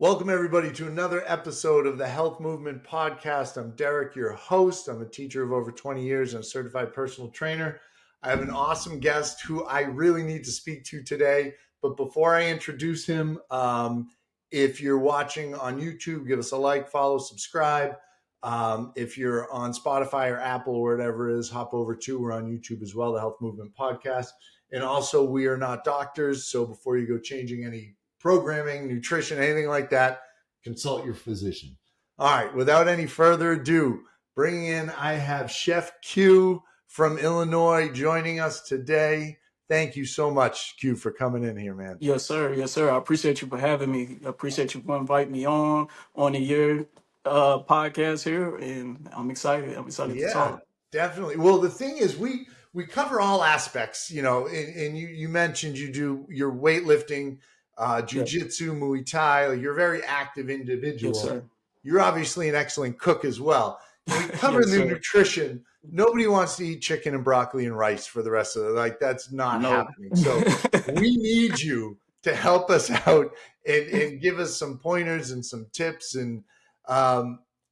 Welcome, everybody, to another episode of the Health Movement Podcast. I'm Derek, your host. I'm a teacher of over 20 years and a certified personal trainer. I have an awesome guest who I really need to speak to today. But before I introduce him, if you're watching on YouTube, give us a like, follow, subscribe. If you're on Spotify or Apple or whatever it is, hop over to. We're on YouTube as well, the Health Movement Podcast. And also, we are not doctors. So before you go changing any programming, nutrition, anything like that, consult your physician. All right, without any further ado, bringing in, I have Chef Q from Illinois joining us today. Thank you so much, Q, for coming in here, man. Yes, sir. Yes, sir. I appreciate you for having me. I appreciate you for inviting me on your podcast here, and I'm excited. I'm excited to Yeah, talk. definitely. Well, the thing is, we cover all aspects, and you mentioned you do your weightlifting, Yeah. jiu-jitsu, Muay Thai. Like, you're a very active Yes, individual. sir. You're obviously an excellent cook as well. And we cover Yes, the sir. nutrition. Nobody wants to eat chicken and broccoli and rice for the rest of it. Like, that's not No. happening. So we need you to help us out and give us some pointers and some tips and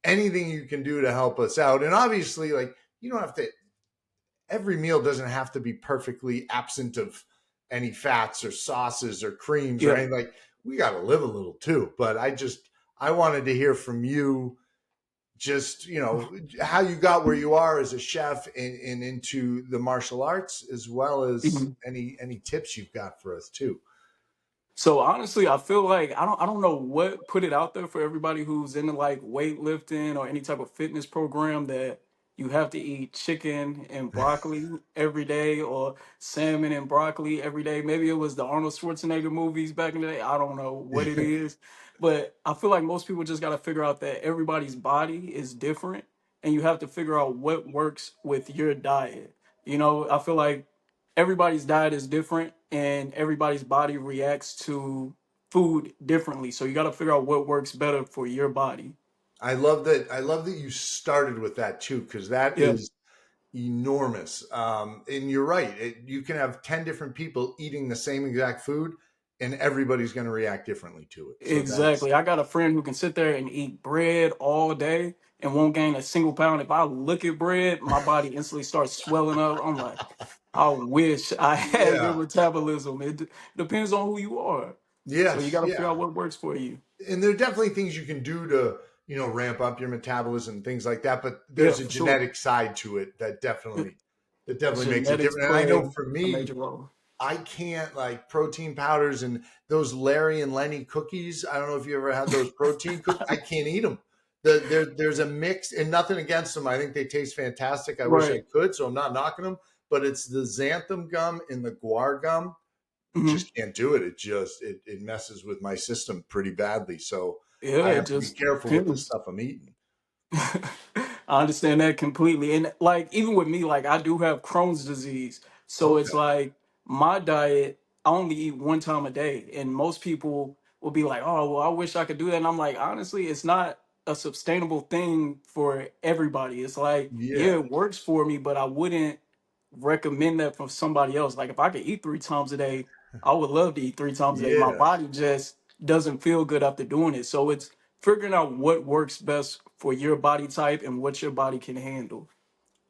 anything you can do to help us out. And obviously, like, you don't have to, every meal doesn't have to be perfectly absent of any fats or sauces or creams or Yeah. anything. Like, we got to live a little too. But I wanted to hear from you just, how you got where you are as a chef and into the martial arts, as well as Mhm. any tips you've got for us too. So honestly, I feel like I don't know what put it out there for everybody who's into like weightlifting or any type of fitness program that you have to eat chicken and broccoli every day or salmon and broccoli every day. Maybe it was the Arnold Schwarzenegger movies back in the day. I don't know what it is, but I feel like most people just got to figure out that everybody's body is different and you have to figure out what works with your diet. I feel like everybody's diet is different and everybody's body reacts to food differently. So you got to figure out what works better for your body. I love that. I love that you started with that too, because that Yeah, is enormous. And you're right. You can have 10 different people eating the same exact food and everybody's going to react differently to it. So that's, exactly. I got a friend who can sit there and eat bread all day and won't gain a single pound. If I look at bread, my body instantly starts swelling up. I'm like, I wish I had your yeah. metabolism. Depends on who you are. So you Yes. got to figure Yeah. out what works for you. And there are definitely things you can do to, ramp up your metabolism and things like that. But Yeah, there's a for sure. genetic side to it that definitely makes it Genetics different. And I know play for a major me, role. I can't, like, protein powders and those Larry and Lenny cookies. I don't know if you ever had those protein cookies. I can't eat them. There's a mix, and nothing against them. I think they taste fantastic. I wish I Right. could, so I'm not knocking them. But it's the xanthan gum and the guar gum. Mhm. Just can't do it. It messes with my system pretty badly. So Yeah, I it have to be just careful with the depends. stuff I'm eating. I understand that completely. And like even with me, like I do have Crohn's disease. So it's Okay. like my diet, I only eat one time a day. And most people will be like, oh, well, I wish I could do that. And I'm like, honestly, it's not a sustainable thing for everybody. It's like, yeah, Yeah. it works for me, but I wouldn't recommend that for somebody else. Like if I could eat 3 times a day, I would love to eat 3 times a day. My Yeah. body just doesn't feel good after doing it. So it's figuring out what works best for your body type and what your body can handle.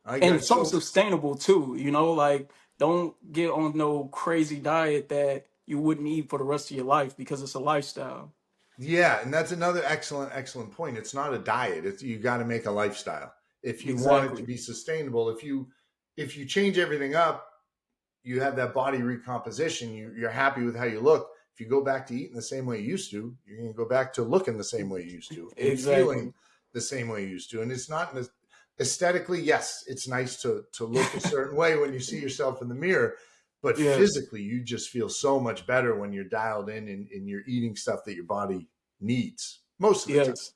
I got And it. something So sustainable too, like don't get on no crazy diet that you wouldn't eat for the rest of your life because it's a lifestyle. yeah, and that's another excellent point. It's not a diet. It's you got to make a lifestyle if you want it to Exactly. be sustainable. If you change everything up, you have that body recomposition. You're happy with how you look. If you go back to eating the same way you used to, you're going to go back to looking the same way you used to and feeling Exactly. the same way you used to. And it's not aesthetically, yes, it's nice to look a certain way when you see yourself in the mirror, but Yes. physically, you just feel so much better when you're dialed in and you're eating stuff that your body needs most of the time. Yes.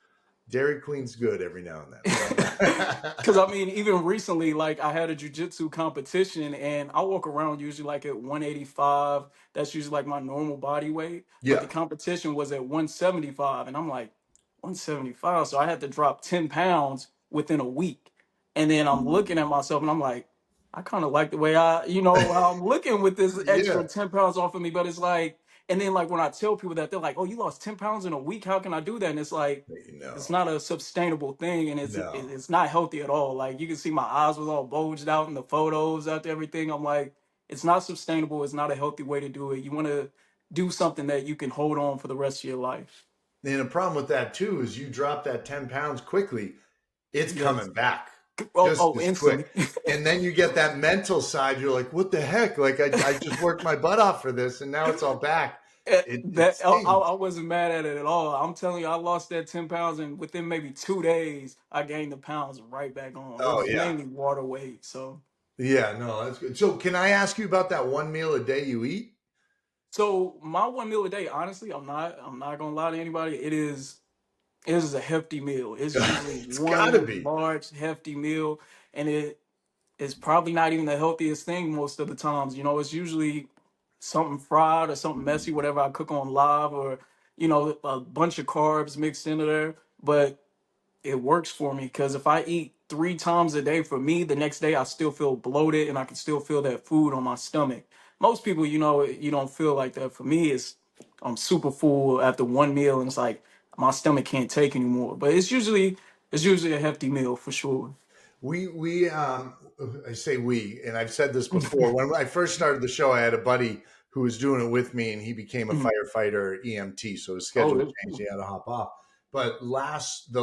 Dairy Queen's good every now and then, but Because I mean, even recently, like I had a jujitsu competition, and I walk around usually like at 185. That's usually like my normal body weight. But yeah. the competition was at 175, and I'm like 175. So I had to drop 10 pounds within a week. And then I'm looking at myself, and I'm like, I kind of like the way how I'm looking with this extra Yeah. 10 pounds off of me. But it's like And then like when I tell people that, they're like, "Oh, you lost 10 pounds in a week? How can I do that?" And it's like, it's No, not a sustainable thing, and no. it's not healthy at all. Like you can see my eyes was all bulged out in the photos after everything. I'm like, it's not sustainable. It's not a healthy way to do it. You want to do something that you can hold on for the rest of your life. And the problem with that too is you drop that 10 pounds quickly, it's Yes. coming back Oh, just oh, as quick. instantly. And then you get that mental side. You're like, what the heck? Like I just worked my butt off for this and now it's all back. It That stings. I wasn't mad at it at all. I'm telling you, I lost that 10 pounds, and within maybe 2 days, I gained the pounds right back on. It Oh was yeah. mainly water weight. So, Yeah, no, that's good. So can I ask you about that one meal a day you eat? so my one meal a day, honestly, I'm not gonna lie to anybody. It is a hefty meal. It's usually It's gotta one be. large hefty meal, and it's probably not even the healthiest thing most of the times. You know, it's usually something fried or something messy, whatever I cook on live, or a bunch of carbs mixed into there. But it works for me because if I eat 3 times a day, for me, the next day I still feel bloated and I can still feel that food on my stomach. Most people, you don't feel like that. For me, I'm super full after one meal, and it's like my stomach can't take anymore. But it's usually a hefty meal for sure. We I say we, and I've said this before. When I first started the show, I had a buddy who was doing it with me, and he became a Mhm. firefighter EMT, so his Oh, schedule that's changed. cool. He had to hop off. But the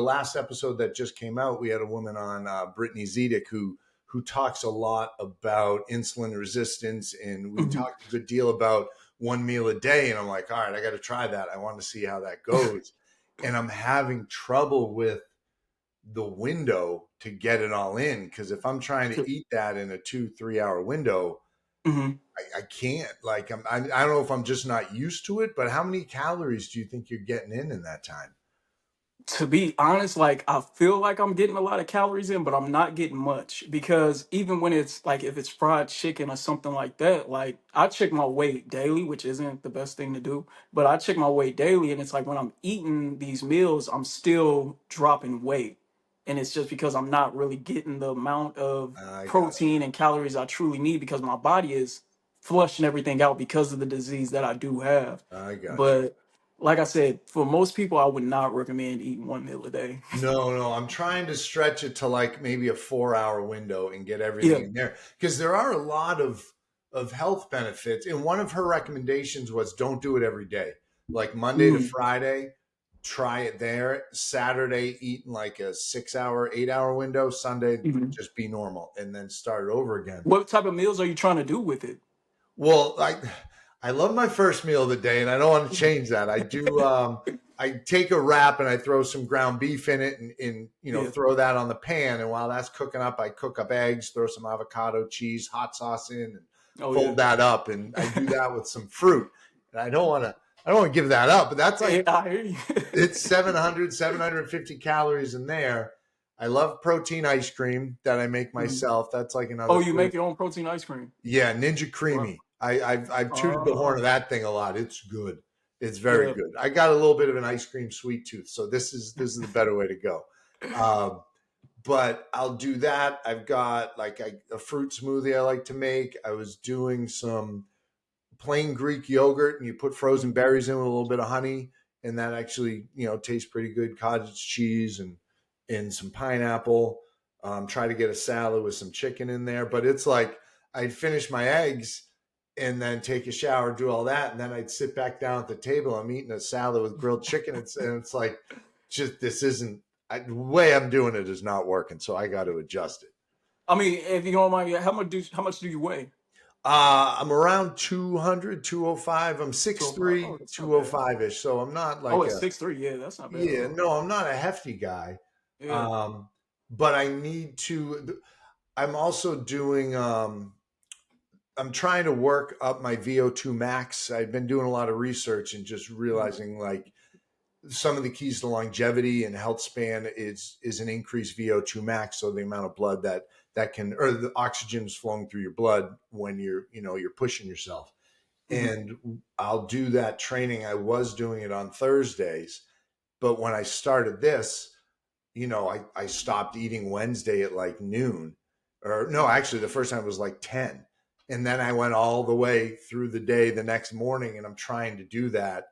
last episode that just came out, we had a woman on, Brittany Zedick, who talks a lot about insulin resistance, and we Mhm. talked a good deal about one meal a day. And I'm like, all right, I got to try that. I want to see how that goes. And I'm having trouble with the window to get it all in, because if I'm trying to eat that in a 2-3 hour window, Mhm. I can't. Like I don't know if I'm just not used to it, but how many calories do you think you're getting in that time? To be honest, like I feel like I'm getting a lot of calories in, but I'm not getting much because even when it's like if it's fried chicken or something like that, like I check my weight daily, which isn't the best thing to do, but I check my weight daily, and it's like when I'm eating these meals, I'm still dropping weight. And it's just because I'm not really getting the amount of I got protein and calories I truly need because my body is flushing everything out because of the disease that I do have. you. I got you. But like I said, for most people, I would not recommend eating one meal a day. No, no, I'm trying to stretch it to like maybe a 4 hour window and get everything Yeah. in there, because there are a lot of health benefits. And one of her recommendations was don't do it every day. Like Monday to Mm, Friday, try it there. Saturday, eat in like a 6 hour, 8 hour window. Sunday, mhm. just be normal and then start it over again. What type of meals are you trying to do with it? Well, I love my first meal of the day, and I don't want to change that. I do. I take a wrap and I throw some ground beef in it, and Yeah. throw that on the pan. And while that's cooking up, I cook up eggs, throw some avocado, cheese, hot sauce in, and Oh yeah. fold that up. And I do that with some fruit. And I don't want to give that up, but that's Yeah, like I hear you. it's 750 calories in there. I love protein ice cream that I make Mhm. myself. That's like another Oh, you 40. make your own protein ice cream. Yeah, Ninja Wow. Creamy. I've tooted the horn of that thing a lot. It's good. It's very Yeah. good. I got a little bit of an ice cream sweet tooth, so this is the better way to go. Um, but I'll do that. I've got like a fruit smoothie I like to make. I was doing some plain Greek yogurt, and you put frozen Mhm. berries in with a little bit of honey, and that actually tastes pretty good. Cottage cheese and some pineapple. Try to get a salad with some chicken in there, but it's like I'd finish my eggs and then take a shower, do all that, and then I'd sit back down at the table. I'm eating a salad with grilled chicken. And it's like, just this isn't the way I'm doing it is not working, so I got to adjust it. I mean, if you don't mind me, how much do you weigh? I'm around 200, 205. I'm So, six oh, three, that's two not oh bad. five ish. So I'm not Oh, like it's a, 6'3". Yeah, that's not bad at yeah, all. no, I'm not a hefty guy. Yeah. Um, but I need to, I'm also doing, I'm trying to work up my VO2 max. I've been doing a lot of research and just Mhm. realizing like some of the keys to longevity and health span is an increased VO2 max. So the amount of blood that can, or the oxygen is flowing through your blood when you're pushing yourself. Mhm. And I'll do that training. I was doing it on Thursdays, but when I started this, I stopped eating Wednesday at like noon. Or no, actually the first time was like 10. And then I went all the way through the day the next morning, and I'm trying to do that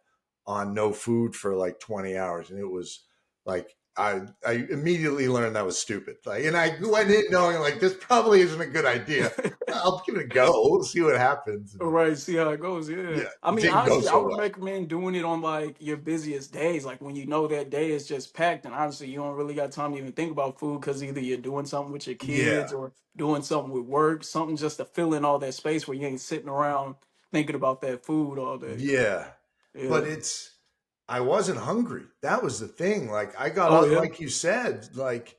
on no food for like 20 hours. And it was like, I immediately learned that was stupid. Like, and I went in knowing like this probably isn't a good idea. I'll give it a go, see what happens. And Right, see how it goes. Yeah. yeah, I it mean, didn't go honestly, I so would well. recommend doing it on like your busiest days, like when you know that day is just packed, and honestly, you don't really got time to even think about food because either you're doing something with your Yeah, kids or doing something with work, something just to fill in all that space where you ain't sitting around thinking about that food all day. yeah. But Yeah. I wasn't hungry. That was the thing. Like I got Oh out, yeah. like you said, like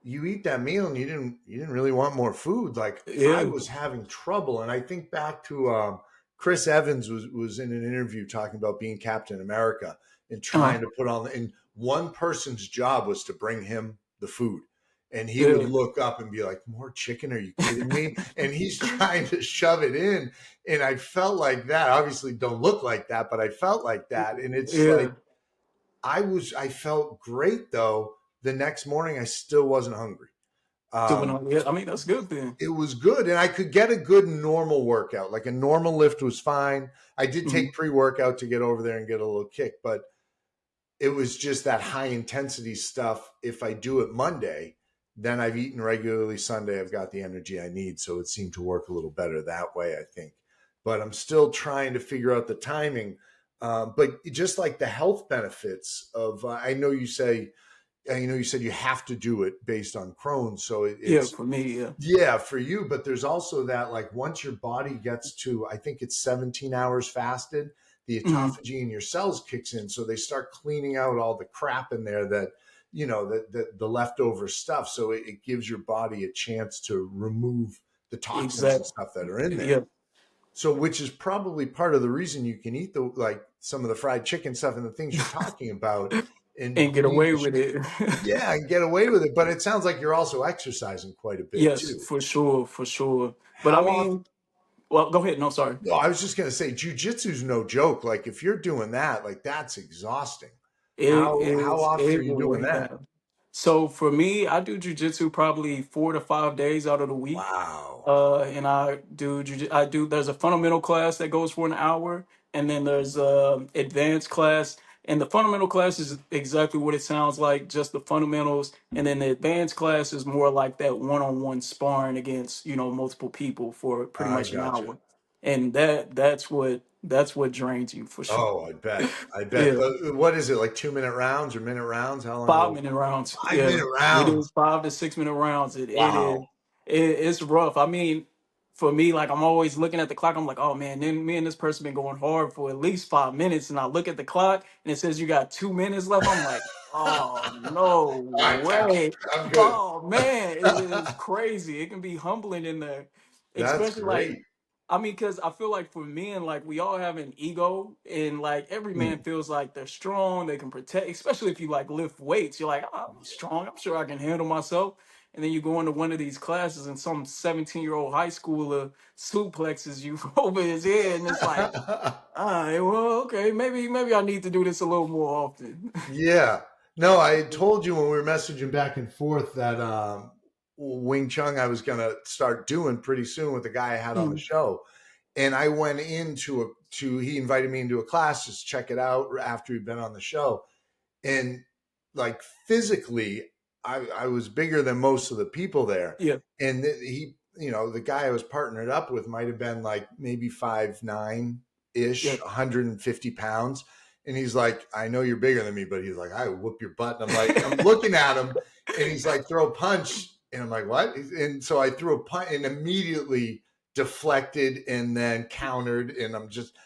you eat that meal and you didn't really want more food. Like I Yeah. was having trouble, and I think back to Chris Evans was in an interview talking about being Captain America and Uh, trying to put on. And one person's job was to bring him the food, and he would yeah. look up and be like, "More chicken? Are you kidding me?" And he's trying to shove it in, and I felt like that. Obviously, don't look like that, but I felt like that, and it's like Yeah. I felt great though. The next morning, I still wasn't hungry. Doing Um, all, yeah. I mean, that's good then. it was good, and I could get a good normal workout. Like a normal lift was fine. I did Mhm. take pre-workout to get over there and get a little kick, but it was just that high intensity stuff. If I do it Monday, then I've eaten regularly Sunday. I've got the energy I need, so it seemed to work a little better that way, I think. But I'm still trying to figure out the timing. But just like the health benefits of, I know you said you have to do it based on Crohn's, so Yeah, it's for me, yeah. yeah for you. But there's also that like once your body gets to, I think it's 17 hours fasted, the Mhm. autophagy in your cells kicks in, so they start cleaning out all the crap in there that the leftover stuff. So it gives your body a chance to remove the toxins and Exactly. stuff that are in there. Yeah. So, which is probably part of the reason you can eat the like some of the fried chicken stuff and the things you're talking about and And get need away to with it. yeah, and get away with it. But it sounds like you're also exercising quite a bit Yes, too. for sure, for sure. But I How often? mean, well, go ahead. No, sorry. No, I was just gonna say jujitsu's no joke. Like if you're doing that, like that's exhausting. How often are It you will doing weigh that? down. So for me, I do jujitsu probably 4 to 5 days out of the week. Wow. And I do I do there's a fundamental class that goes for an hour, and then there's advanced class. And the fundamental class is exactly what it sounds like, just the fundamentals. And then the advanced class is more like that one-on-one sparring against, multiple people for pretty I much an gotcha. hour. And that's what drains you for sure. Oh, I bet. I bet. Yeah. What is it, like 2 minute rounds or minute rounds? How long are Five those? minute rounds. 5 minute Yeah, we do rounds. 5 to 6 minute rounds. Wow. It's rough. I mean, for me, like I'm always looking at the clock. I'm like, oh man, then me and this person been going hard for at least 5 minutes, and I look at the clock and it says you got 2 minutes left. I'm like, oh no All right, thanks. way. I'm good. Oh man, it is crazy. It can be humbling in there, That's especially like great. I mean, because I feel like for men, like we all have an ego, and like every man Mm. feels like they're strong, they can protect, especially if you like lift weights. You're like, oh, I'm strong, I'm sure I can handle myself. And then you go into one of these classes, and some 17-year-old high schooler suplexes you over his head, and it's like, all right, well, okay, maybe I need to do this a little more often. Yeah. No, I had told you when we were messaging back and forth that Wing Chun I was going to start doing pretty soon with the guy I had on the Mm, show. And I went he invited me into a class just to check it out after he'd been on the show. And like physically, I was bigger than most of the people there. yeah, And the guy I was partnered up with might have been like maybe 5'9" yeah, ish, 150 pounds. And he's like, I know you're bigger than me, but he's like, I whoop your butt. And I'm like, I'm looking at him and he's like, throw a punch. And I'm like, what? And so I threw a punch and immediately deflected and then countered. And I'm just,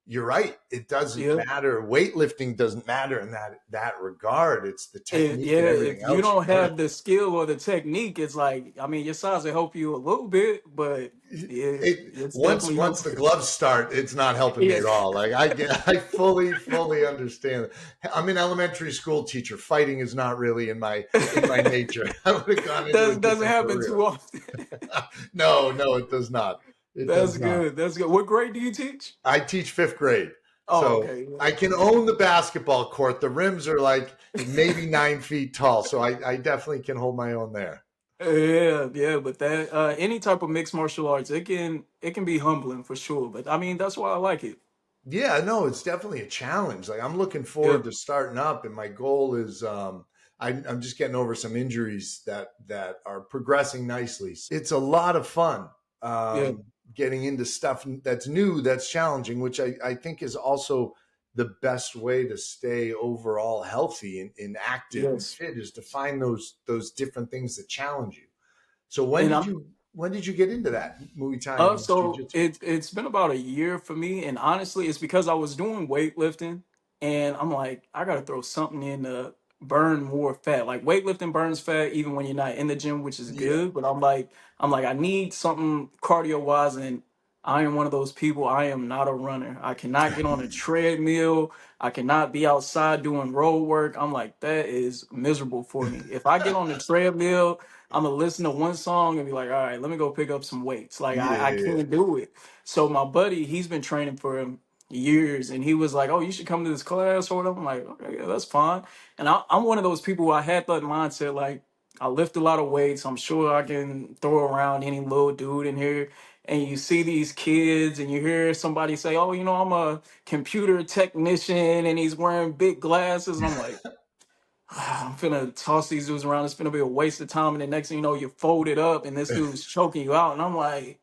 you're right. It doesn't yeah. matter. Weightlifting doesn't matter in that regard. It's the technique Yeah, and everything if you else you don't learn. have the skill or the technique, it's like I mean, your size will help you a little bit, but yeah, it's Once definitely once the helpful. gloves start, it's not helping me Yeah, at all. Like I fully understand. I'm an elementary school teacher. Fighting is not really in my nature. I would have gone into a doesn't different happen career. too often. No, it does not. It That's does not. good. That's good. What grade do you teach? I teach fifth grade, Oh, so okay. I can own the basketball court. The rims are like maybe 9 feet tall, so I definitely can hold my own there. Yeah, yeah, but that any type of mixed martial arts, it can be humbling for sure. But I mean, that's why I like it. Yeah, no, it's definitely a challenge. Like I'm looking Yeah, forward to starting up, and my goal is I'm just getting over some injuries that are progressing nicely. It's a lot of fun yeah, getting into stuff that's new, that's challenging, which I think is also the best way to stay overall healthy and active and yes. fit is to find those different things that challenge you. So And I'm when did you get into that Muay Thai and So Jiu-Jitsu? it's been about a year for me, and honestly, it's because I was doing weightlifting, and I'm like, I gotta throw something in to burn more fat. Like weightlifting burns fat even when you're not in the gym, which is Yeah, good. But I'm like, I need something cardio wise, and I am one of those people. I am not a runner. I cannot get on a treadmill. I cannot be outside doing road work. I'm like, that is miserable for me. If I get on the treadmill, I'm gonna listen to one song and be like, all right, let me go pick up some weights. Like I yeah, can't do it. So my buddy, he's been training for years, and he was like, oh, you should come to this class or whatever. I'm like, okay, yeah, that's fine. And I'm one of those people who I had that mindset, like I lift a lot of weights. I'm sure I can throw around any little dude in here. And you see these kids, and you hear somebody say, "Oh, I'm a computer technician," and he's wearing big glasses, and I'm like, I'm finna toss these dudes around. It's finna be a waste of time. And the next thing you know, you fold it up and this dude's choking you out. And I'm like,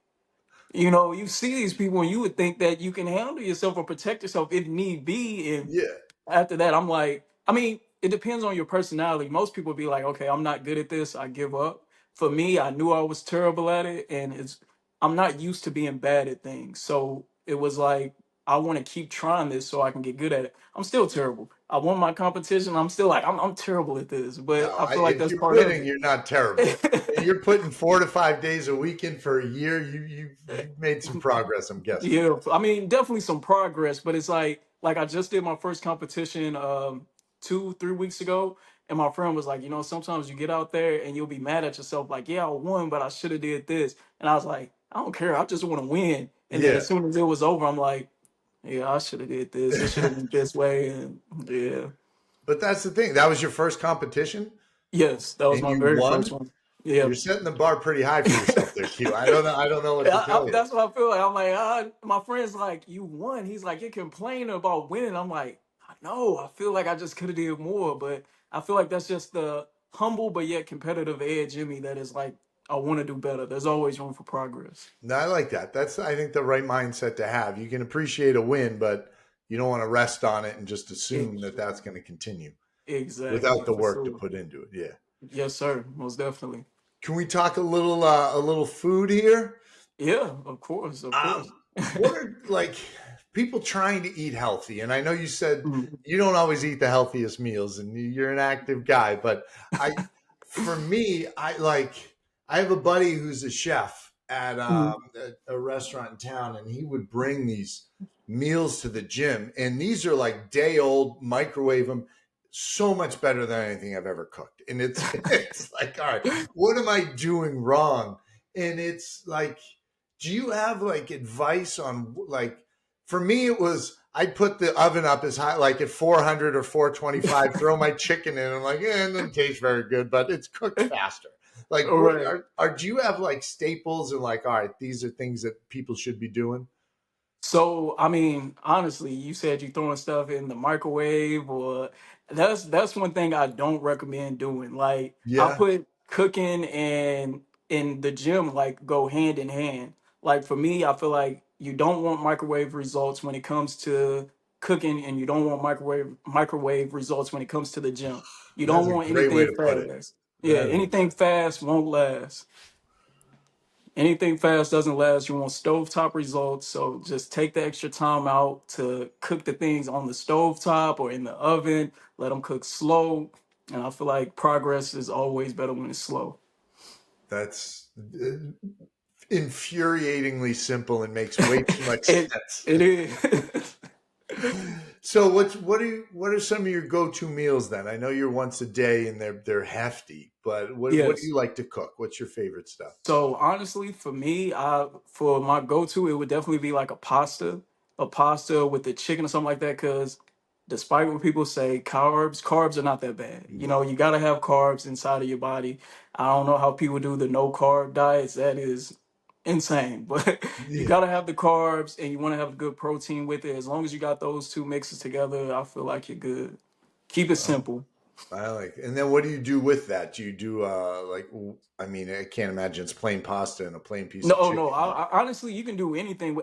you see these people and you would think that you can handle yourself or protect yourself if need be. And yeah. after that, I'm like, I mean, it depends on your personality. Most people be like, okay, I'm not good at this. I give up. For me, I knew I was terrible at it. And I'm not used to being bad at things. So it was like, I want to keep trying this so I can get good at it. I'm still terrible. I won my competition. I'm still like, I'm terrible at this, but No, I feel like if that's you're part of winning, it. you're not terrible. You're putting 4 to 5 days a week in for a year. You've made some progress, I'm guessing. Yeah, I mean, definitely some progress, but it's like I just did my first competition 2, 3 weeks ago, and my friend was like, sometimes you get out there and you'll be mad at yourself, like, yeah, I won, but I should have did this, and I was like, I don't care, I just want to win. And then Yeah, as soon as it was over, I'm like, yeah, I should have did this. It should have been this way, and yeah, but that's the thing. That was your first competition, yes, that was and my you very first won. one. Yeah. You're setting the bar pretty high for yourself there, Q. I don't know. I don't know what to tell you. That's what I feel like. I'm like, my friend's like, you won. He's like, you're complaining about winning. I'm like, I know. I feel like I just could have did more, but I feel like that's just the humble but yet competitive edge in me that is like, I want to do better. There's always room for progress. No, I like that. That's I think the right mindset to have. You can appreciate a win, but you don't want to rest on it and just assume that Ex- that's going to continue Exactly, without the for work to sure. put into it. Yeah. Yes, sir. Most definitely. Can we talk a little food here? Yeah, of course, of course. What are like people trying to eat healthy? And I know you said Mhm. you don't always eat the healthiest meals, and you're an active guy, but I, for me, I have a buddy who's a chef at Mhm. a restaurant in town, and he would bring these meals to the gym, and these are like day old, microwave them. So much better than anything I've ever cooked, and it's it's like, all right, what am I doing wrong? And it's like, do you have like advice on like, for me it was I'd put the oven up as high like at 400 or 425, throw my chicken in, and I'm like, it doesn't taste very good, but it's cooked faster. Like All what right. are do you have like staples and like, all right, these are things that people should be doing? So, I mean, honestly, you said you throwing stuff in the microwave, or that's one thing I don't recommend doing. Like, I Yeah. put cooking and in the gym like go hand in hand. Like for me, I feel like you don't want microwave results when it comes to cooking, and you don't want microwave results when it comes to the gym. You That's don't a want great way anything to put it. fast. Yeah, That is, anything fast won't last. Anything fast doesn't last. You want stovetop results. So just take the extra time out to cook the things on the stovetop or in the oven. Let them cook slow. And I feel like progress is always better when it's slow. that's infuriatingly simple and makes way too much it sense. it is. So what are some of your go-to meals then? I know you're once a day and they're hefty, but what do Yes. you like to cook? What's your favorite stuff? So honestly, for me, for my go-to, it would definitely be like a pasta with the chicken or something like that. Cause despite what people say, carbs are not that bad. You Yeah. know, you got to have carbs inside of your body. I don't know how people do the no carb diets. That is insane, but you Yeah. got to have the carbs and you want to have good protein with it. As long as you got those two mixes together, I feel like you're good. Keep it Oh, simple. I like. And then what do you do with that? Do you do I mean, I can't imagine it's plain pasta and a plain piece of No, chicken. no. I honestly, you can do anything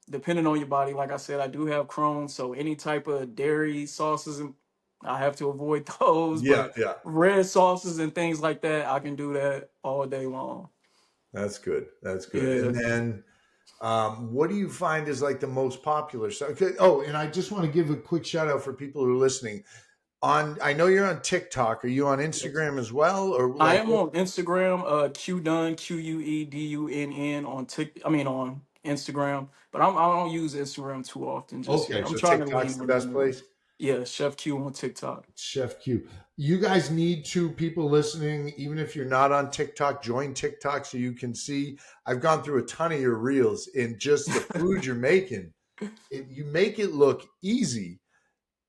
depending on your body. Like I said, I do have Crohn, so any type of dairy sauces, and I have to avoid those. Yeah, But yeah. red sauces and things like that, I can do that all day long. That's good. That's good. Yeah. And then what do you find is like the most popular stuff? Okay. Oh, and I just want to give a quick shout out for people who are listening. I know you're on TikTok. Are you on Yes. Instagram as well? Or I like am on Instagram, QUEDUNN on on Instagram, but I don't use Instagram too often just okay, yet. I'm so trying to TikTok's lean the in best more. place? Yeah, Chef Q on TikTok. Chef Q. You guys need to, people listening, even if you're not on TikTok, join TikTok so you can see. I've gone through a ton of your reels and just the food you're making. You make it look easy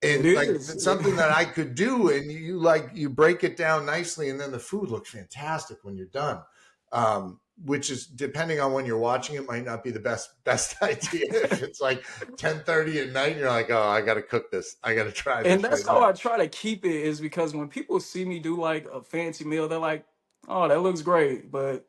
It and like is. it's something that I could do. And you break it down nicely, and then the food looks fantastic when you're done. Which is depending on when you're watching it, might not be the best idea. If it's like 10:30 at night, and you're like, oh, I got to cook this. I got to try And this that's right how now. I try to keep it is because when people see me do like a fancy meal, they're like, "Oh, that looks great," but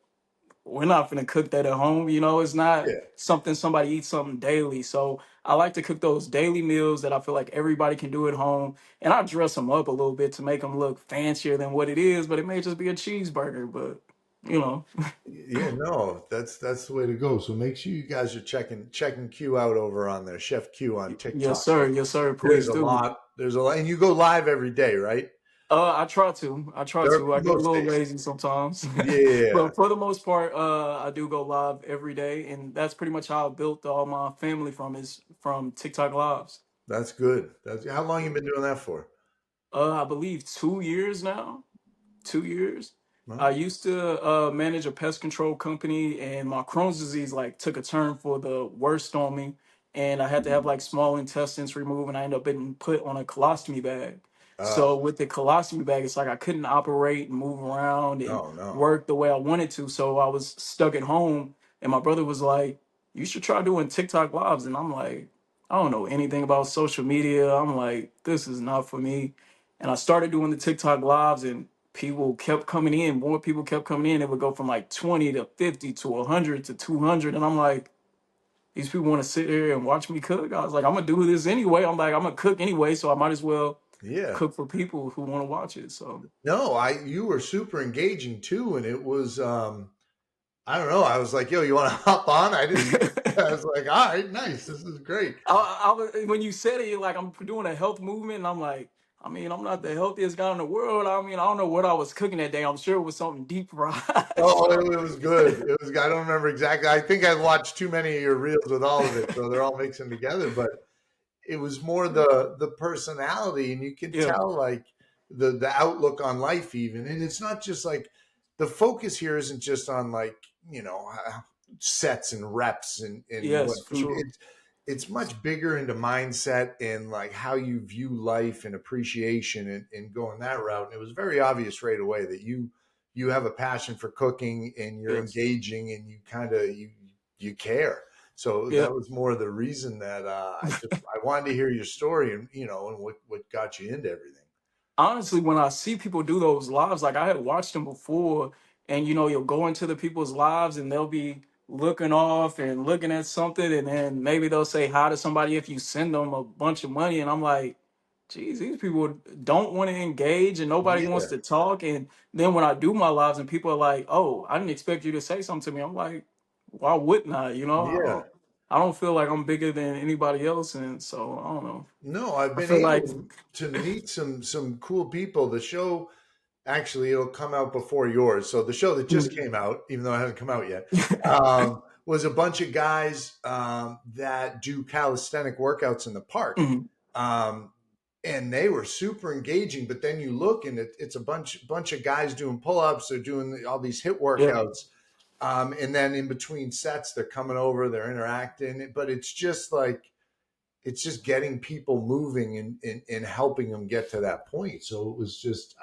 we're not gonna cook that at home. You know, it's not Yeah. something somebody eats something daily. So I like to cook those daily meals that I feel like everybody can do at home, and I dress them up a little bit to make them look fancier than what it is. But it may just be a cheeseburger. But you know, Yeah, no, that's the way to go. So make sure you guys are checking Q out over on there, Chef Q on TikTok. yes, sir. There's Please a do. lot. There's a lot, and you go live every day, right? I try to. I try There to. I get a most little days. lazy sometimes, Yeah, but for the most part, I do go live every day, and that's pretty much how I built all my family from is from TikTok lives. that's good. That's how long you been doing that for? I believe 2 years now. 2 years. I Well, used to manage a pest control company, and my Crohn's disease like took a turn for the worst on me, and I had to have like small intestines removed, and I ended up being put on a colostomy bag. uh, So with the colostomy bag, it's like I couldn't operate and move around and no, no. work the way I wanted to. So I was stuck at home, and my brother was like, "You should try doing TikTok lives," and I'm like, "I don't know anything about social media." I'm like, "This is not for me." And I started doing the TikTok lives, and people kept coming in. More people kept coming in. It would go from like 20 to 50 to 100 to 200. And I'm like, these people want to sit here and watch me cook. I was like, I'm going to do this anyway. I'm like, I'm going to cook anyway. So I might as well Yeah, cook for people who want to watch it. So, no. You were super engaging too, and it was I don't know. I was like, yo, you want to hop on? I didn't know. I was like, all right, nice. This is great. when you said it, you're like, I'm doing a health movement. And I'm like, I mean, I'm not the healthiest guy in the world. I mean, I don't know what I was cooking that day. I'm sure it was something deep fried. Oh, So, it was good. It was. I don't remember exactly. I think I watched too many of your reels with all of it, so they're all mixing together. But it was more the personality, and you can yeah, tell like the outlook on life, even. And it's not just like the focus here isn't just on like sets and reps and what yes, for food. sure. It's much bigger into mindset and like how you view life and appreciation and going that route. And it was very obvious right away that you have a passion for cooking and you're Yes. engaging and you kind of you care. So Yeah. that was more the reason that I wanted to hear your story and and what got you into everything. Honestly, when I see people do those lives, like I had watched them before, and you'll go into the people's lives and they'll be looking off and looking at something, and then maybe they'll say hi to somebody if you send them a bunch of money, and I'm like, geez, these people don't want to engage and nobody wants Yeah, to talk. And then when I do my lives and people are like, oh, I didn't expect you to say something to me, I'm like, why wouldn't I? yeah. I don't feel like I'm bigger than anybody else, and so I don't know. No, I've I been feel like, able to meet some cool people. The show actually it'll come out before yours. So the show that just came out, even though it hasn't come out yet, was a bunch of guys that do calisthenic workouts in the park. Mhm. Um, and they were super engaging. But then you look and it's a bunch of guys doing pull-ups, they're doing all these hit Yeah. workouts. And then in between sets, they're coming over, they're interacting. But it's just like it's just getting people moving and helping them get to that point. So it was just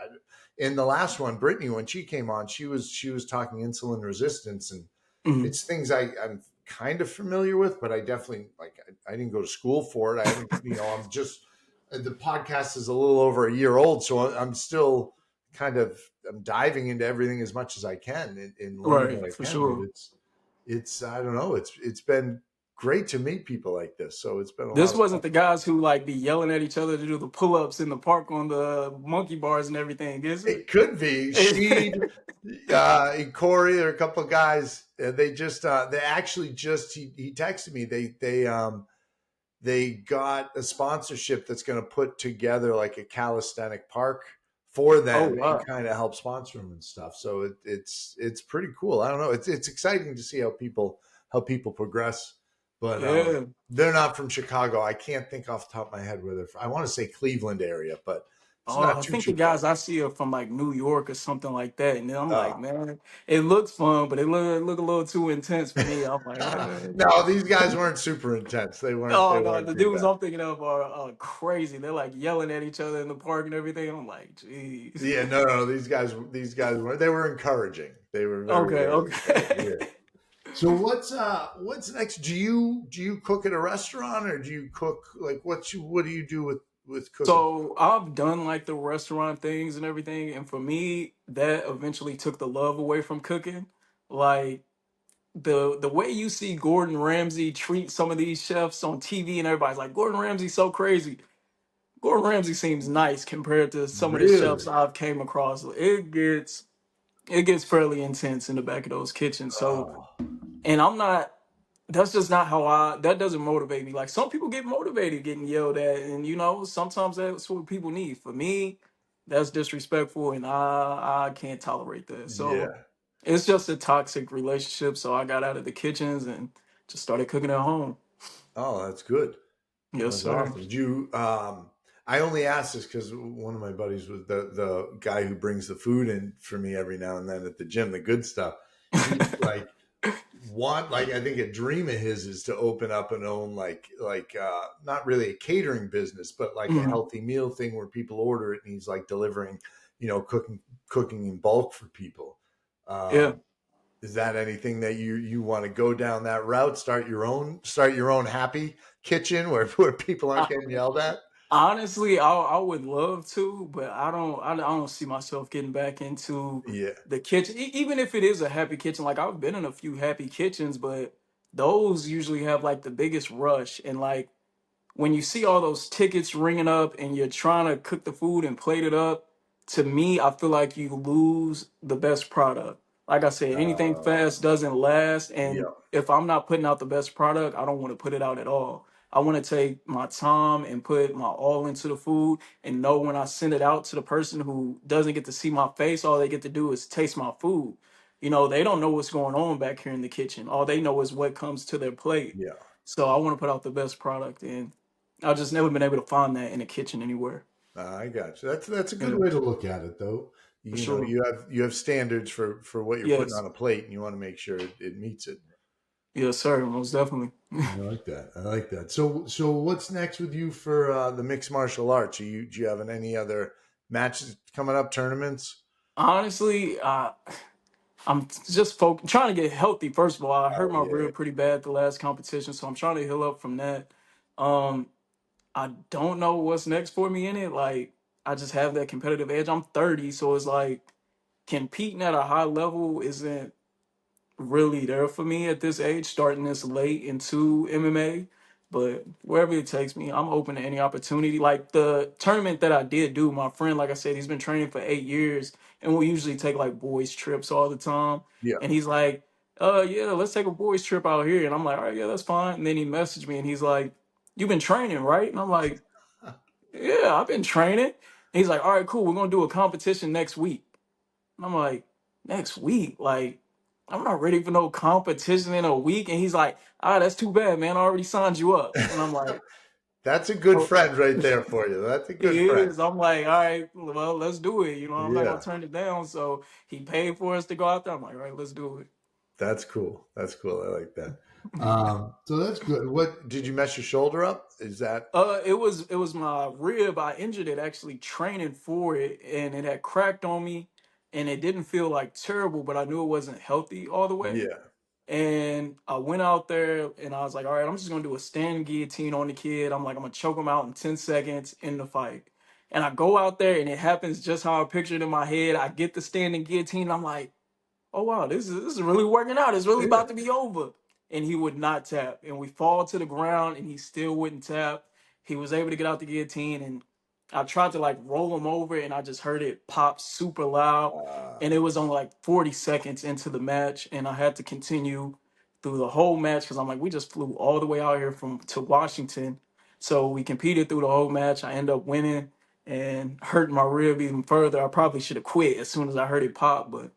in the last one, Brittany, when she came on, she was talking insulin resistance, and Mhm. it's things I'm kind of familiar with, but I definitely like I didn't go to school for it. I haven't, I'm just the podcast is a little over a year old, so I'm still kind of I'm diving into everything as much as I can and learning what Right, I for can. But sure. it's I don't know. It's been great to meet people like this. So it's been a lot This of fun. wasn't the guys who like be yelling at each other to do the pull-ups in the park on the monkey bars and everything, is It could be it? Sheed, and Corey. There are a couple of guys. They actually just he texted me. They got a sponsorship that's going to put together like a calisthenic park for Oh them and wow. kind of help sponsor them and stuff. So it's pretty cool. I don't know. It's exciting to see how people progress, but Yeah. they're not from Chicago. I can't think off the top of my head where they're from. I want to say Cleveland area, but it's Oh, not I too think the far. guys I see are from like New York or something like that. And then I'm like, Oh. man, it looks fun, but it look a little too intense for me. I'm like, No, these guys weren't super intense. They weren't. They oh no, weren't the too dudes bad. I'm thinking of are crazy. They're like yelling at each other in the park and everything. I'm like, jeez. Yeah, no. These guys were. They were encouraging. They were very, Okay, very encouraging. okay. Yeah. So what's next? Do you cook at a restaurant or do you cook like what do you do with cooking? So I've done like the restaurant things and everything, and for me, that eventually took the love away from cooking. Like the way you see Gordon Ramsay treat some of these chefs on TV, and everybody's like, Gordon Ramsay's so crazy. Gordon Ramsay seems nice compared to some of the chefs Really? I've came across. It gets fairly intense in the back of those kitchens. So, Oh, and I'm not. That's just not how I. That doesn't motivate me. Like some people get motivated getting yelled at, and sometimes that's what people need. For me, that's disrespectful, and I can't tolerate that. So yeah. it's just a toxic relationship. So I got out of the kitchens and just started cooking at home. Oh, that's good. Yes, That's sir. awesome. Do you? I only asked this because one of my buddies was the guy who brings the food in for me every now and then at the gym, the good stuff. He's like I think a dream of his is to open up an own not really a catering business, but like a Mhm. healthy meal thing where people order it and he's like delivering, cooking in bulk for people. Yeah. Um, is that anything that you want to go down that route? Start your own happy kitchen where people aren't getting yelled at. Honestly, I would love to, but I don't see myself getting back into Yeah. the kitchen. Even if it is a happy kitchen, like I've been in a few happy kitchens, but those usually have like the biggest rush, and like when you see all those tickets ringing up and you're trying to cook the food and plate it up, to me, I feel like you lose the best product. Like I said, anything Uh, fast doesn't last. And yeah. if I'm not putting out the best product, I don't want to put it out at all. I want to take my time and put my all into the food and know when I send it out to the person who doesn't get to see my face, all they get to do is taste my food. They don't know what's going on back here in the kitchen. All they know is what comes to their plate. Yeah. So I want to put out the best product, and I've just never been able to find that in a kitchen anywhere. I got you. That's a good Yeah, way to look at it, though. for You know, sure. you have standards for what you're putting Yes. on a plate, and you want to make sure it meets it. Yes, sir. Most definitely. I like that. I like that. So what's next with you for the mixed martial arts? Do you have any other matches coming up, tournaments? Honestly, I'm just trying to get healthy. First of all, I hurt Oh my yeah, rib pretty bad the last competition, so I'm trying to heal up from that. Um, I don't know what's next for me in it. Like, I just have that competitive edge. I'm 30, so it's like competing at a high level isn't really there for me at this age, starting this late into MMA. But wherever it takes me, I'm open to any opportunity. Like the tournament that I did do, my friend, like I said, he's been training for 8 years, and we usually take like boys trips all the time. yeah. And he's like, yeah, let's take a boys trip out here." And I'm like, "All right, yeah, that's fine." And then he messaged me, and he's like, "You've been training, right?" And I'm like, "Yeah, I've been training." And he's like, "All right, cool. We're gonna do a competition next week." And I'm like, next week? Like, I'm not ready for no competition in a week. And he's like, that's too bad, man. I already signed you up. And I'm like, That's a good oh, friend right there for you. That's a good he friend. is. I'm like, all right, well, let's do it. I'm not gonna Yeah, turn it down. So he paid for us to go out there. I'm like, all right, let's do it. that's cool. That's cool. I like that. So that's good. What did you mess your shoulder up? Is that It was my rib. I injured it actually training for it, and it had cracked on me, and it didn't feel like terrible, but I knew it wasn't healthy all the way. yeah? And I went out there and I was like, all right, I'm just gonna do a standing guillotine on the kid. I'm like, I'm gonna choke him out in 10 seconds in the fight. And I go out there and it happens just how I pictured in my head. I get the standing guillotine. And I'm like, oh wow, this is really working out. It's really Yeah. about to be over. And he would not tap. And we fall to the ground and he still wouldn't tap. He was able to get out the guillotine and I tried to like roll him over and I just heard it pop super loud. And it was on like 40 seconds into the match. And I had to continue through the whole match because I'm like, we just flew all the way out here from to Washington. So we competed through the whole match. I ended up winning and hurting my rib even further. I probably should have quit as soon as I heard it pop, but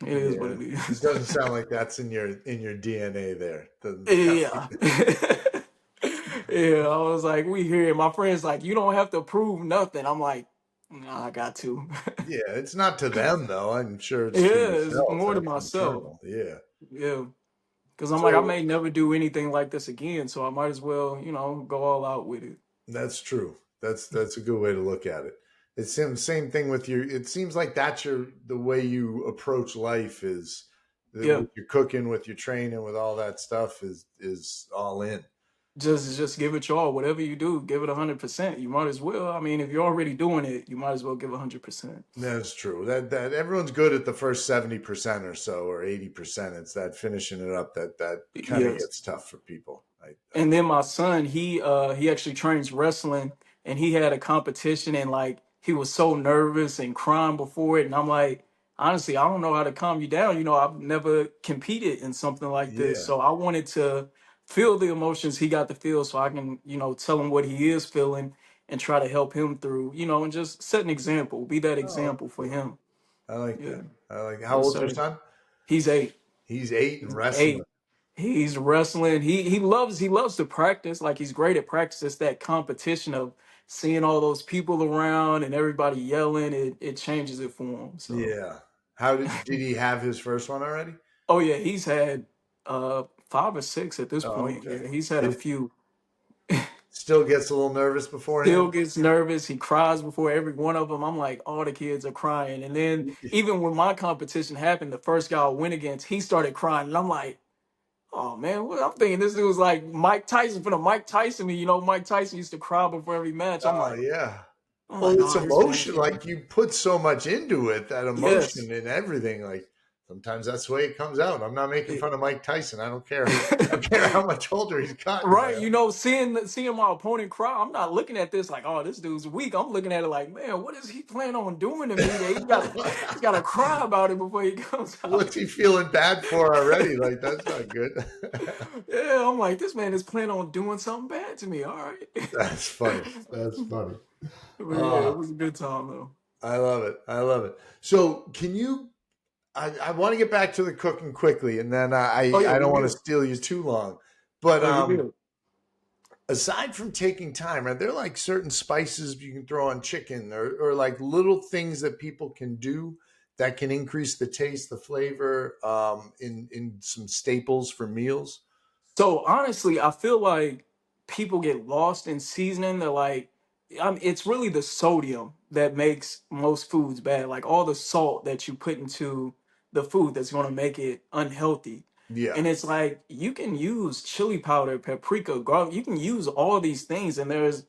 it is what Yeah. it It is. doesn't sound like that's in your DNA there. Doesn't sound Yeah. like Yeah, I was like, we here. My friend's like, you don't have to prove nothing. I'm like, nah, I got to. yeah, it's not to them though. I'm sure it's to Yeah, it's yourself. more to That's myself. internal. Yeah. Yeah. Because I'm like, I So may never do anything like this again. So I might as well, go all out with it. that's true. That's a good way to look at it. It's the same thing with your. It seems like that's the way you approach life is Yeah. with your cooking, with your training, with all that stuff is all in. Just give it your all. Whatever you do, give it 100%. You might as well. I mean, if you're already doing it, you might as well give 100%. That's true. That everyone's good at the first 70% or so, or 80%. It's that finishing it up that kind of Yes. gets tough for people. I And then my son, he actually trains wrestling and he had a competition and like he was so nervous and crying before it. And I'm like, honestly, I don't know how to calm you down. I've never competed in something like this. yeah. So I wanted to feel the emotions he got to feel so I can, tell him what he is feeling and try to help him through, and just set an example, be that Oh, example for cool. him. I like Yeah. that. I like. How Yes, old's your sir. son? He's 8. He's 8 and He's wrestling. 8. He's wrestling. He loves to practice. Like he's great at practice. It's that competition of seeing all those people around and everybody yelling. It changes it for him. So Yeah. How did he have his first one already? oh yeah, he's had 5 or 6 at this Oh, point. okay. Yeah, he's had a It few. still gets a little nervous Still beforehand. gets nervous. He cries before every one of them. I'm like, all the kids are crying. And then even when my competition happened, the first guy I went against, he started crying. And I'm like, oh man, what I'm thinking this dude was like Mike Tyson for the Mike Tyson me. Mike Tyson used to cry before every match. I'm Oh like, yeah. I'm Well, like, it's oh, this man. emotion. Like you put so much into it, that Yes. emotion and everything. Like sometimes that's the way it comes out. I'm not making It- fun of Mike Tyson. I don't care. I don't care how much older he's gotten. right. Seeing my opponent cry, I'm not looking at this like, oh, this dude's weak. I'm looking at it like, man, what is he planning on doing to me that he's gotta cry about it before he comes out. What's he feeling bad for already? Like that's not good. Yeah, I'm like, this man is planning on doing something bad to me. All right. That's funny. That's funny. But yeah, Uh, it was a good time though. I love it. I love it. So, can you? I want to get back to the cooking quickly, and then Oh yeah, I we don't want to good. steal you too long. But Oh, you good. aside from taking time, are there like certain spices you can throw on chicken, or like little things that people can do that can increase the taste, the flavor, in some staples for meals? So honestly, I feel like people get lost in seasoning. They're like, it's really the sodium that makes most foods bad. Like all the salt that you put into the food that's going to make it unhealthy. Yeah, And it's like you can use chili powder, paprika, garlic. You can use all these things, and there's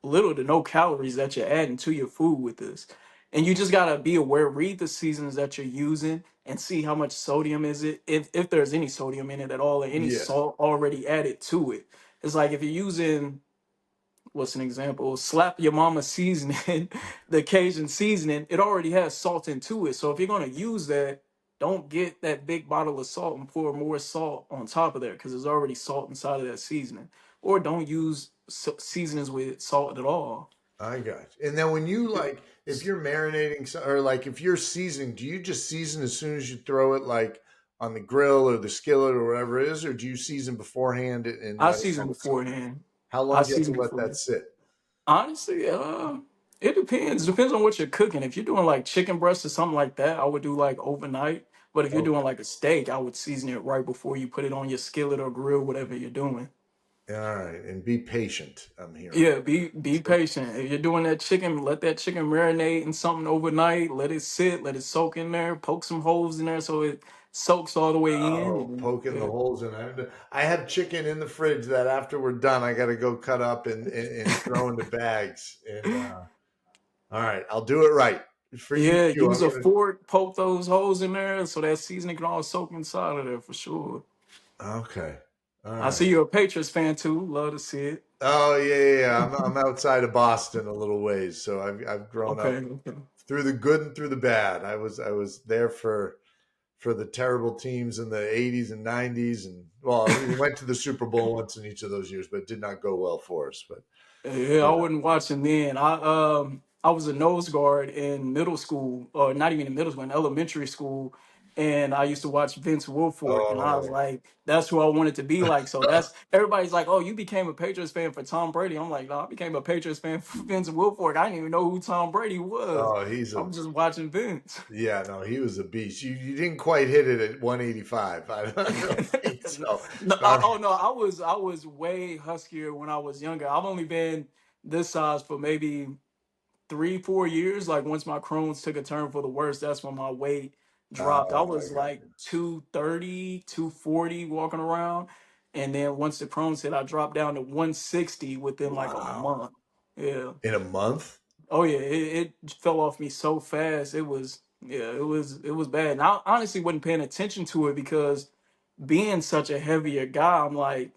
little to no calories that you're adding to your food with this. And you just gotta be aware, read the seasons that you're using and see how much sodium is it, if there's any sodium in it at all, or any yeah, salt already added to it. It's like if you're using what's an example? Slap your mama seasoning, the Cajun seasoning, it already has salt into it. So if you're gonna use that, don't get that big bottle of salt and pour more salt on top of there because there's already salt inside of that seasoning. Or don't use seasonings with salt at all. I got you. And then when you like, if you're marinating or like if you're seasoning, do you just season as soon as you throw it, like on the grill or the skillet or whatever it is, or do you season beforehand and I let it season kind of sit? beforehand. How I long do you have to season let that beforehand. sit? Honestly, it depends. Depends on what you're cooking. If you're doing like chicken breast or something like that, I would do like overnight. But if you're doing Okay. like a steak, I would season it right before you put it on your skillet or grill, whatever you're doing. All right. And be patient, I'm hearing. Yeah, be patient. If you're doing that chicken, let that chicken marinate in something overnight. Let it sit, let it soak in there. Poke some holes in there so it soaks all the way in. Oh, And, poking the yeah. holes in. I have chicken in the fridge that after we're done, I got to go cut up and throw into bags. And all right, I'll do it right for you Yeah, too. use a fork, poke those holes in there so that seasoning can all soak inside of there for sure. Okay. All I right. see you're a Patriots fan too. Love to see it. Oh yeah, yeah, yeah. I'm outside of Boston a little ways, so I've grown Okay, up okay. through the good and through the bad. I was there for the terrible teams in the 80s and 90s, and well, we went to the Super Bowl once in each of those years, but it did not go well for us. But Yeah, I yeah. wasn't watching then. I was a nose guard in middle school, or not even in middle school, in elementary school, and I used to watch Vince Wilfork, and I was Oh. like, that's who I wanted to be like. So that's everybody's like, oh, you became a Patriots fan for Tom Brady. I'm like, no, I became a Patriots fan for Vince Wilfork. I didn't even know who Tom Brady was. Oh, he's I a was just watching Vince. yeah, no, he was a beast. You didn't quite hit it at 185. I don't think so. No, Not oh no, I was way huskier when I was younger. I've only been this size for maybe 3 4 years. Like once my Crohn's took a turn for the worse, that's when my weight dropped. I oh, was I got like 230, 240 walking around. And then once the Crohn's hit, I dropped down to 160 within like a wow. month. Yeah. In a month? Oh yeah, it fell off me so fast. It was bad. And I honestly wasn't paying attention to it because being such a heavier guy, I'm like,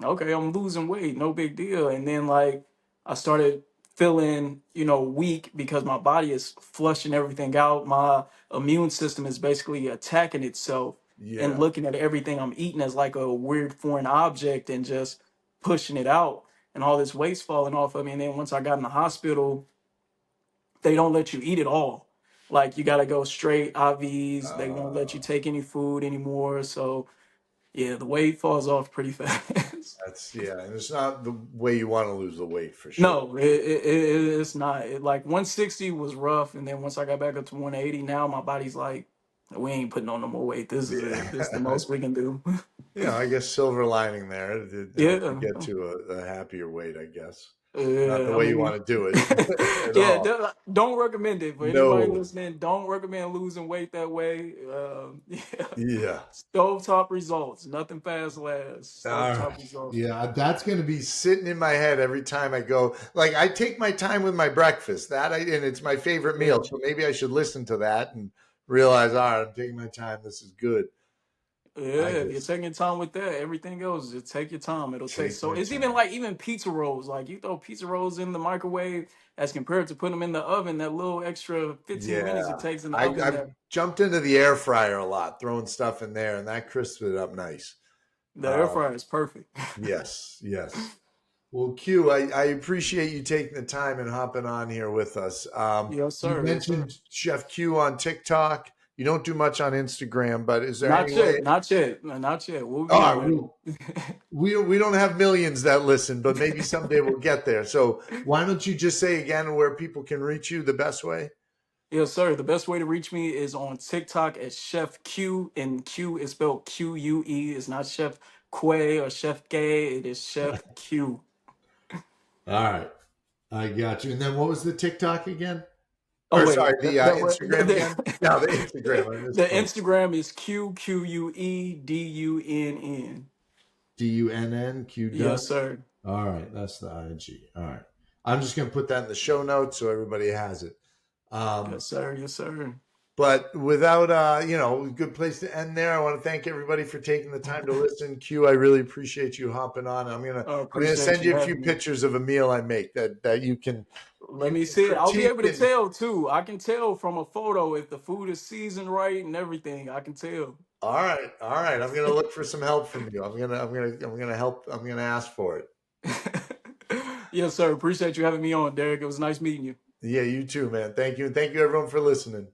okay, I'm losing weight, no big deal. And then like I started feeling, weak because my body is flushing everything out. My immune system is basically attacking itself and Yeah. looking at everything I'm eating as like a weird foreign object and just pushing it out. And all this weight's falling off of me. And then once I got in the hospital, they don't let you eat at all. Like you gotta go straight IVs. They won't let you Uh, take any food anymore. So yeah, the weight falls off pretty fast. that's yeah, and it's not the way you want to lose the weight for sure. No, it's not. Like 160 was rough, and then once I got back up to 180, now my body's like, we ain't putting on no more weight. This is it. This is the Yeah. most we can do. I guess silver lining there. It helps you Yeah, get to a happier weight, I guess. Not the yeah. I way you mean, want to do it at yeah. all. Don't recommend it for anybody No. listening. Don't recommend losing weight that way. Yeah, Yeah. stovetop results. Nothing fast lasts. All Stovetop right. results. Yeah, that's going to be sitting in my head every time I go. Like I take my time with my breakfast. And it's my favorite meal. Yeah. So maybe I should listen to that and realize, all right, I'm taking my time. This is good. Yeah, I if you're just taking your time with that, everything else, just take your time. It'll take take so my it's even time. like even pizza rolls. Like you throw pizza rolls in the microwave as compared to putting them in the oven, that little extra 15 Yeah. minutes it takes in the oven I've that jumped into the air fryer a lot, throwing stuff in there, and that crisps it up nice. the air Um, fryer is perfect. yes, yes. Well, Q, I appreciate you taking the time and hopping on here with us. Yes, You sir. Yes, sir. mentioned Chef Q on TikTok. You don't do much on Instagram, but is there any Not way? yet. Not yet. No, not yet. We'll All get right, there. we don't have millions that listen, but maybe someday we'll get there. So why don't you just say again where people can reach you the best way? Yes, sir. The best way to reach me is on TikTok as Chef Q, and Q is spelled QUE. It's not Chef Quay or Chef Gay. It is Chef Q. All right, I got you. And then what was the TikTok again? Oh Or sorry, wait, the Instagram again? No, the Instagram. I the misspoke. Instagram is QQUEDUNN. DUNN Yes, done. sir. All right, that's the IG. All right, I'm just gonna put that in the show notes so everybody has it. Um, Yes, sir. Yes, sir. but without a good place to end there. I want to thank everybody for taking the time to listen. Q, I really appreciate you hopping on. I'm gonna Appreciate send you you a few having me. pictures of a meal I make that Let you me can see it. I'll be critique able to and tell too. I can tell from a photo if the food is seasoned right and everything. I can tell. all right. I'm gonna look for some help from you. I'm gonna help. I'm gonna ask for it. Yes, sir. Appreciate you having me on, Derek. It was nice meeting you. Yeah, you too, man. Thank you, and thank you everyone for listening.